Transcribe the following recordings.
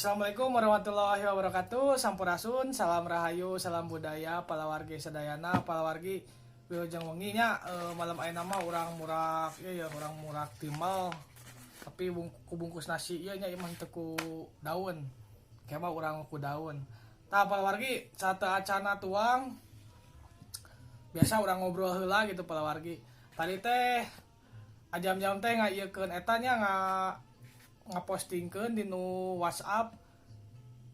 Assalamualaikum warahmatullahi wabarakatuh. Sampurasun, salam rahayu, salam budaya, palawargi sadayana, palawargi wilujeng wengi nya malam ayeuna mah urang murak ya urang murak timal tapi bungkus nasi ieu nya imah teu ku daun. Kema urang ku daun. Tah palawargi sate acana tuang biasa urang ngobrol heula gitu palawargi. Tadi teh ajam-jam teh ngaieukeun eta nya ngapostingkeun di nu WhatsApp.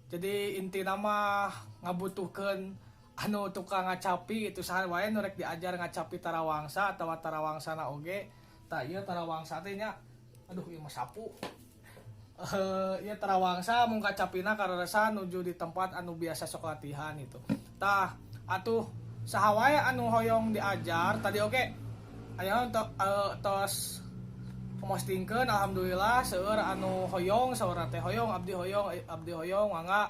Jadi inti nama ngabutuhkeun anu tukang ngacapi itu saha wae nu rek diajar ngacapi tarawangsa atawa tarawangsana oge. Tah ieu tarawangsa teh nya aduh ieu mah sapu. Ieu tarawangsa mun kacapina kareresa nuju di tempat anu biasa sok latihan itu. Tah atuh saha wae anu hoyong diajar tadi oge aya tos postingkeun alhamdulillah seueur anu hoyong saurna teh hoyong abdi hoyong mangga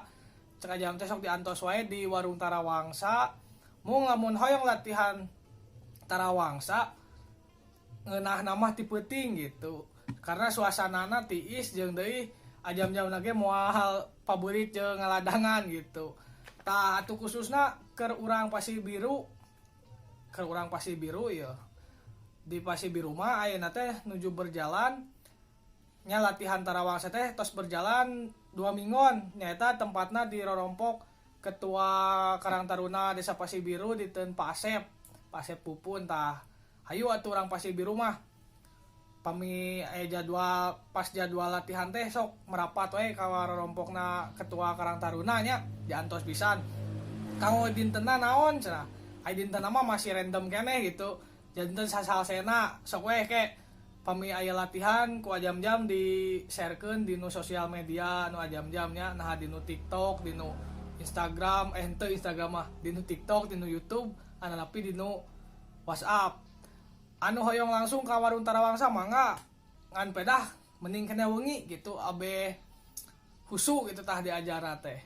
cek jam teh sok diantos wae di warung tarawangsa. Mung lamun hoyong latihan tarawangsa ngeunah nama ti peuting gitu karena suasanana tiis jeung deui ajam-jam ge moal paburit jeung ngaladangan gitu. Tah atuh khususna keur urang Pasir Biru ya di Pasir Biru mah ayeuna teh nuju berjalan nya latihan tarawangsa teh tos berjalan 2 minggon nyaeta tempatna di Rorompok Ketua Karang Taruna Desa Pasir Biru di Teun Pak Asep Pupun. Tah hayu atuh urang Pasir Biru mah pami pas jadwal latihan teh sok merapat we ka Rorompokna Ketua Karang Taruna nya diantos pisan kanggo dintenna naon cenah ai dintenna mah masih random keneh gitu. Janten sasalsena sok we ke pami aya latihan ku ajam-jam di sharekeun di nu sosial media nu ajam-jamnya nah di nu TikTok, di nu Instagram, henteu Instagram mah, di nu TikTok, di nu YouTube, anapi di nu WhatsApp. Anu hoyong langsung ka warung tarawangsa mangga ngan pedah mending kena wengi gitu abe husu gitu tah diajarna teh.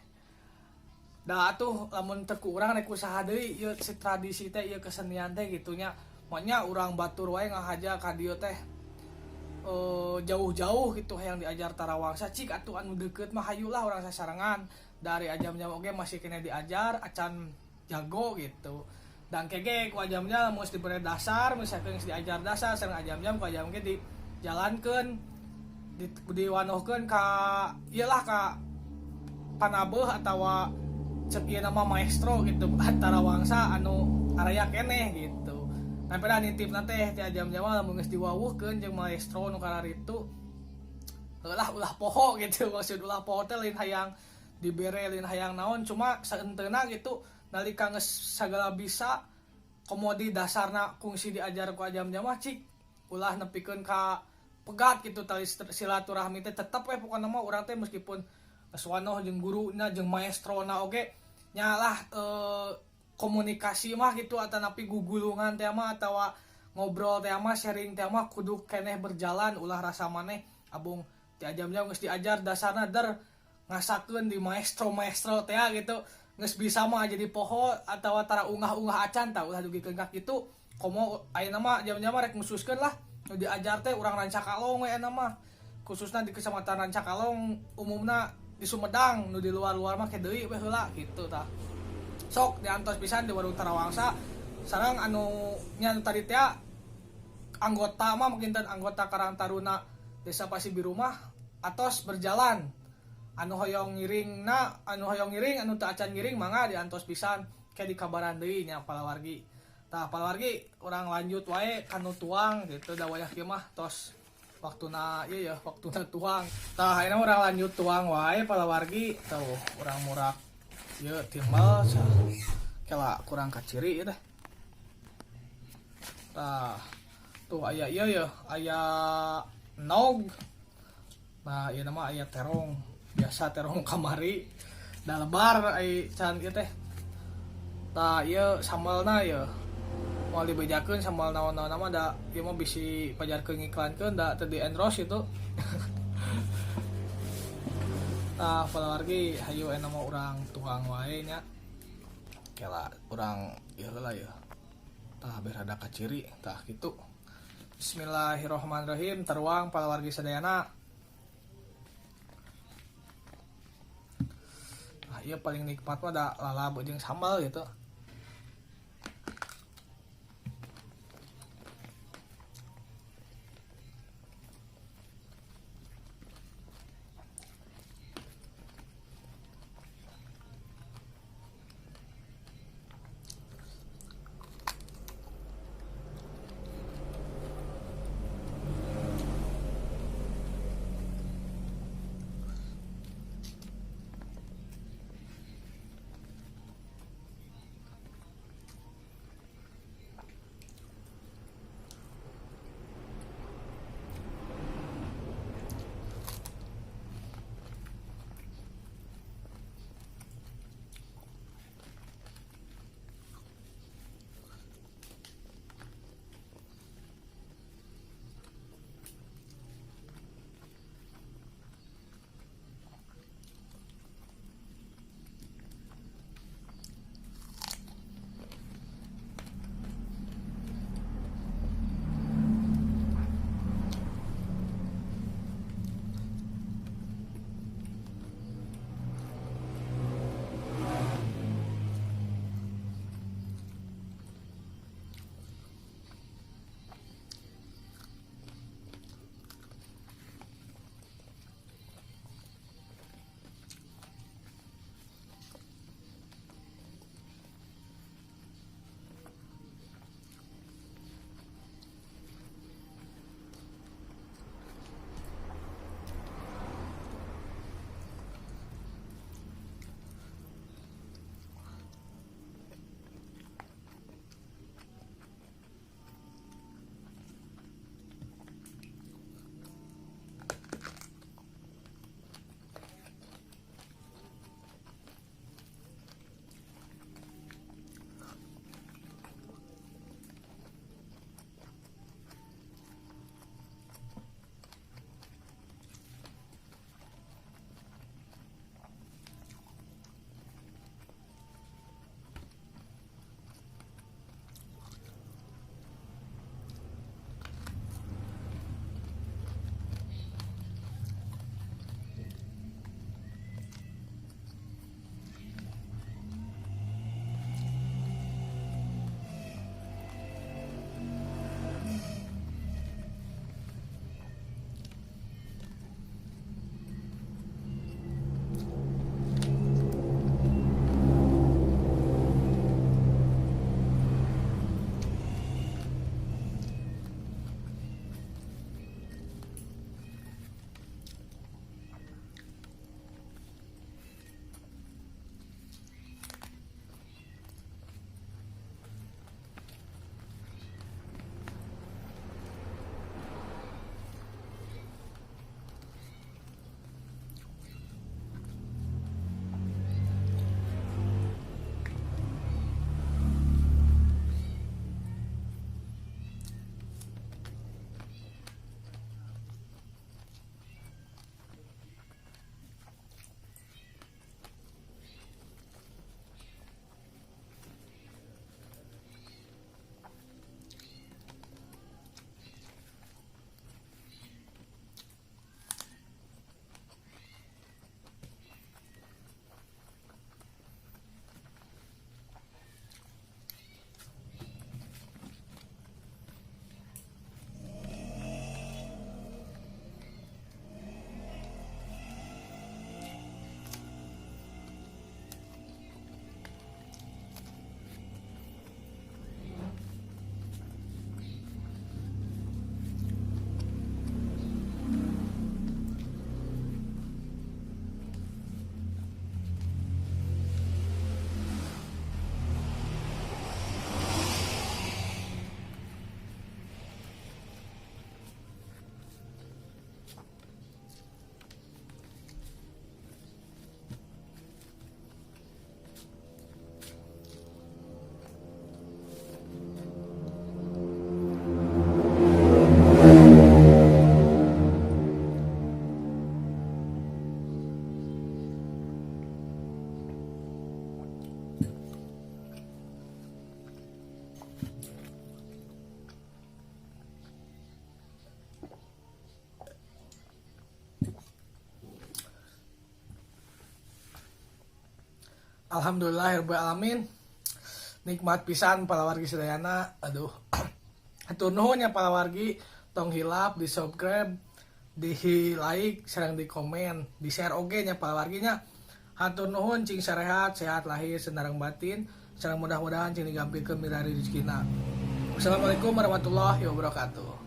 Da atuh lamun teu ku urang rek usaha deui ieu si tradisi teh ieu kesenian teh gitunya. Makanya urang batur wae ngahaja ka dieu teh jauh-jauh gitu yang diajar tarawangsa cik atuh anu deukeut mah hayulah urang sasarengan dari ajam-jam oge masih kena diajar acan jago gitu. Dan kege ku ajam-jam geus dibere dasar misalkan geus diajar dasar sareng ajam-jam ku ajam ge dijalankeun diwanohkeun ka iyalah ka panabeuh atawa cek ieu nama maestro gitu tarawangsa anu araya keneh gitu. Nah pada nitip teh ti ajam-jam lamun geus diwawuhkeun jeung maestro nu kararitu heulah ulah poho gitu. Maksud ulah poho teh lain hayang dibere lain hayang naon cuma saenteuna gitu nalika geus sagala bisa komodi dasarna kungsi diajar ku ajam-jam mah cik ulah nepikeun ka pegat gitu tali silaturahmi teh tetep we pokona mah urang teh meskipun geus wanoh jeung guruna jeung maestrona oge nyalah komunikasi mah gitu atanapi gugulungan teh mah atawa ngobrol teh mah sharing teh mah kudu keneh berjalan ulah rasa maneh abung ti ajam-jam geus diajar dasarna der ngasakeun di maestro teh gitu geus bisa mah jadi poho atawa tara ungah-ungah acan tah ulah dugikeun ka kitu komo ayeuna mah jam-jam rek ngususkeun lah nu diajar teh urang Rancakalong we ana mah khususna di Kecamatan Rancakalong umumna di Sumedang nu di luar-luar mah ke deui we heula gitu tah. Sok diantos pisan di warung tarawangsa sareng anu nya tadi teh anggota mah mungkin anggota Karang Taruna Desa Pasir Biru mah atos berjalan anu hoyong ngiring anu teu acan ngiring mangga diantos pisan ke dikabaran deui nya palawargi. Tah palawargi urang lanjut wae kanu tuang gitu da wayah kieu mah tos waktuna ieu ya waktuna tuang. Tah ayeuna urang lanjut tuang wae palawargi tuh urang murak ieu timbal kela kurang kaciri ieu teh. Tah tuh aya ieu ya aya nog. Nah ieu nama aya terong biasa terong kamari da lebar ai can ieu teh. Tah ieu sambalna ieu moal dibejakeun sambal naon-naon mah da ieu mah bisi pajarkeun ngiklankeun da teu di endorse itu. Tah palawargi hayu ena mah urang tukang wae nya kela urang ieu heula ya tah berada kaciri tah kitu. Bismillahirrahmanirrahim. Teruang palawargi sadayana ya paling nikmat mah da lalap jeung sambal gitu. Alhamdulillah alamin. Nikmat pisan palawargi sedayana. Aduh. Hatur nuhun ya palawargi, tong hilap di subscribe, di like, sareng di komen, di share oge nya palawarginya. Hatur nuhun cing sarehat, sehat lahir senareng batin, sareng mudah-mudahan cing digampikeun mirari rezekina. Wassalamualaikum warahmatullahi wabarakatuh.